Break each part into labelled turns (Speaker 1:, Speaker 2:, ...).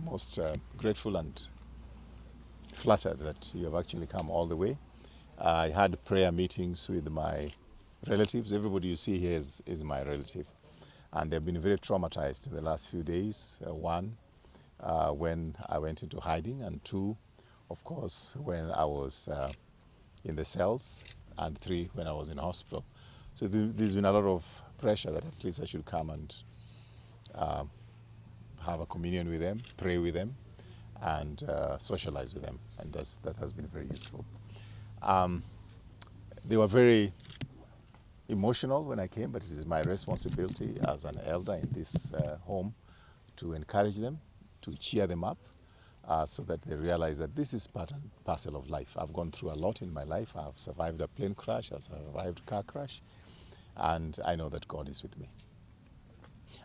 Speaker 1: most grateful and flattered that you have actually come all the way. I had prayer meetings with my relatives. Everybody you see here is my relative. And they've been very traumatized in the last few days. One, when I went into hiding, and two, of course, when I was in the cells, and three, when I was in hospital. So there's been a lot of pressure that at least I should come and have a communion with them, pray with them, and socialize with them. And that has been very useful. They were very emotional when I came, but it is my responsibility as an elder in this home to encourage them, to cheer them up, so that they realize that this is part and parcel of life. I've gone through a lot in my life. I've survived a plane crash, I've survived a car crash, and I know that God is with me.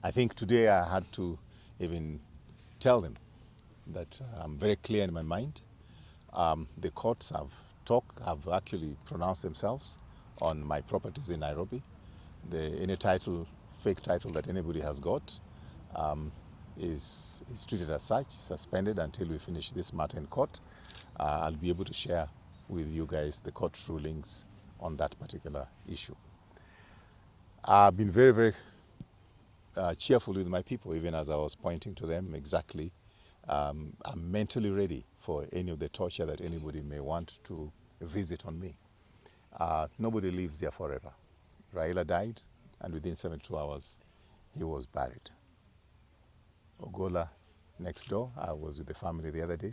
Speaker 1: I think today I had to even tell them that I'm very clear in my mind. The courts have actually pronounced themselves on my properties in Nairobi. Any title, fake title that anybody has got is treated as such, suspended until we finish this matter in court. I'll be able to share with you guys the court rulings on that particular issue. I've been very, very cheerful with my people, even as I was pointing to them exactly. I'm mentally ready for any of the torture that anybody may want to visit on me. Nobody lives here forever. Raila died, and within 72 hours, he was buried. Ogola, next door, I was with the family the other day.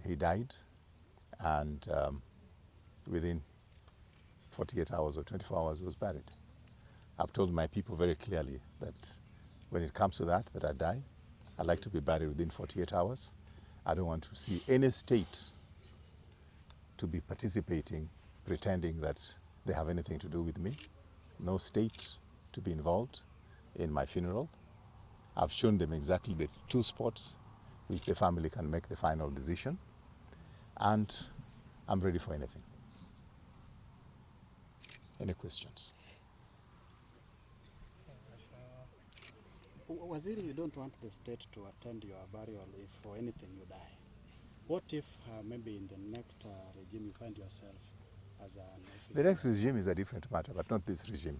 Speaker 1: He died, and within 48 hours or 24 hours, he was buried. I've told my people very clearly that when it comes to that I die, I'd like to be buried within 48 hours. I don't want to see any state to be participating, pretending that they have anything to do with me. No state to be involved in my funeral. I've shown them exactly the two spots which the family can make the final decision, and I'm ready for anything. Any questions?
Speaker 2: Waziri, you don't want the state to attend your burial if for anything you die. What if maybe in the next regime you find yourself as an officer?
Speaker 1: The next regime is a different matter, but not this regime.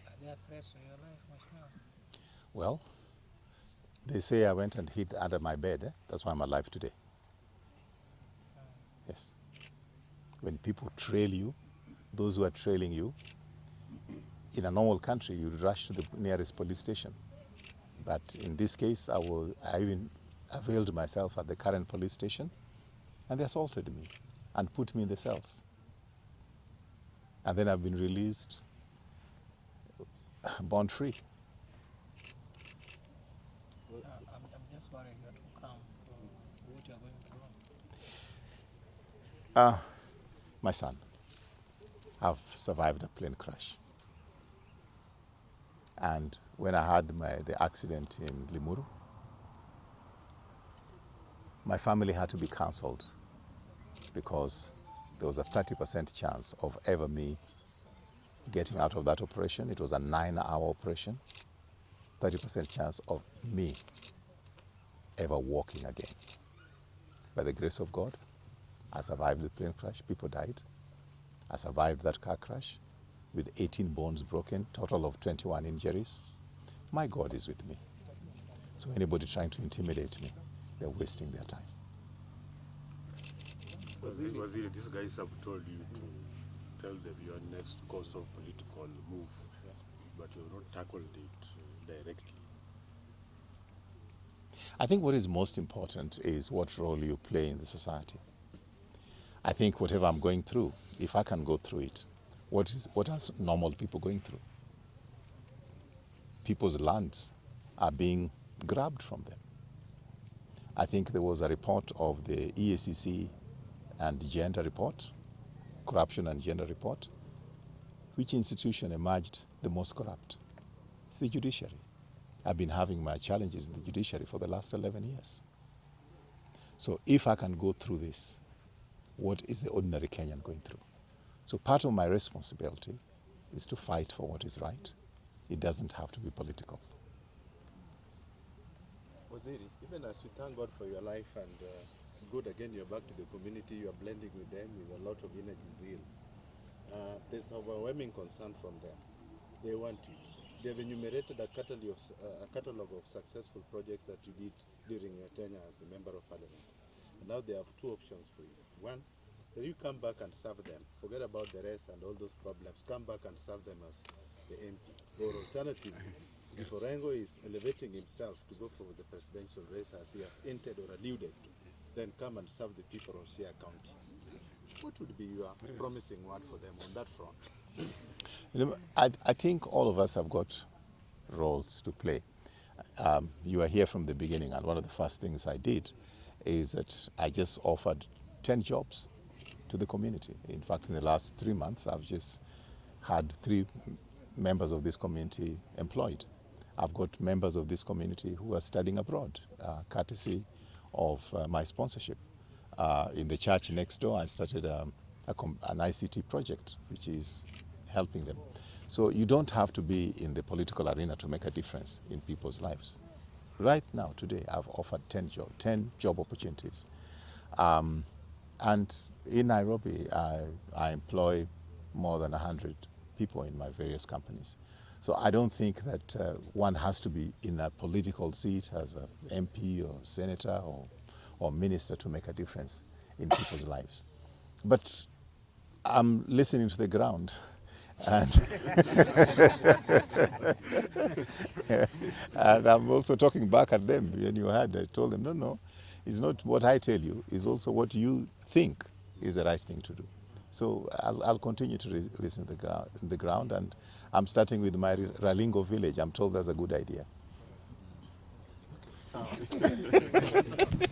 Speaker 3: Are there threats on your life, Mheshimiwa?
Speaker 1: Well, they say I went and hid under my bed. That's why I'm alive today. Yes. When people trail you, those who are trailing you, in a normal country, you rush to the nearest police station. But in this case, I even availed myself at the current police station, and they assaulted me and put me in the cells. And then I've been released, bond free.
Speaker 3: I'm just worried that will come for what you're going through.
Speaker 1: My son, I've survived a plane crash. And when I had the accident in Limuru, my family had to be cancelled because there was a 30% chance of ever me getting out of that operation. It was a 9-hour operation. 30% chance of me ever walking again. By the grace of God, I survived the plane crash. People died. I survived that car crash with 18 bones broken, total of 21 injuries. My God is with me. So anybody trying to intimidate me, they're wasting their time.
Speaker 4: Waziri, these guys have told you to tell them your next course of political move, but you have not tackled it directly.
Speaker 1: I think what is most important is what role you play in the society. I think whatever I'm going through, if I can go through it, what are normal people going through? People's lands are being grabbed from them. I think there was a report of the EACC and gender report, corruption and gender report. Which institution emerged the most corrupt? It's the judiciary. I've been having my challenges in the judiciary for the last 11 years. So if I can go through this, what is the ordinary Kenyan going through? So part of my responsibility is to fight for what is right. It doesn't have to be political.
Speaker 5: Waziri, even as we thank God for your life and it's good again you're back to the community, you are blending with them with a lot of energy zeal. There's overwhelming concern from them. They want you. They've enumerated a catalog of successful projects that you did during your tenure as a member of parliament. And now they have two options for you. One, that you come back and serve them. Forget about the rest and all those problems. Come back and serve them as the MP. Or alternatively, if Orengo is elevating himself to go for the presidential race as he has hinted or alluded to, then come and serve the people of Sia County. What would be your promising word for them on that front?
Speaker 1: You know, I think all of us have got roles to play. You are here from the beginning, and one of the first things I did is that I just offered 10 jobs to the community. In fact, in the last 3 months, I've just had 3 members of this community employed. I've got members of this community who are studying abroad, courtesy of my sponsorship. In the church next door, I started an ICT project, which is helping them. So you don't have to be in the political arena to make a difference in people's lives. Right now, today, I've offered 10 job opportunities. And in Nairobi, I employ more than 100 people in my various companies. So I don't think that one has to be in a political seat as an MP or senator or minister to make a difference in people's lives. But I'm listening to the ground. And, and I'm also talking back at them. When you had, I told them, no, it's not what I tell you, it's also what you think is the right thing to do. So I'll continue to listen to the ground, and I'm starting with my Ralingo village. I'm told that's a good idea.
Speaker 5: Okay, so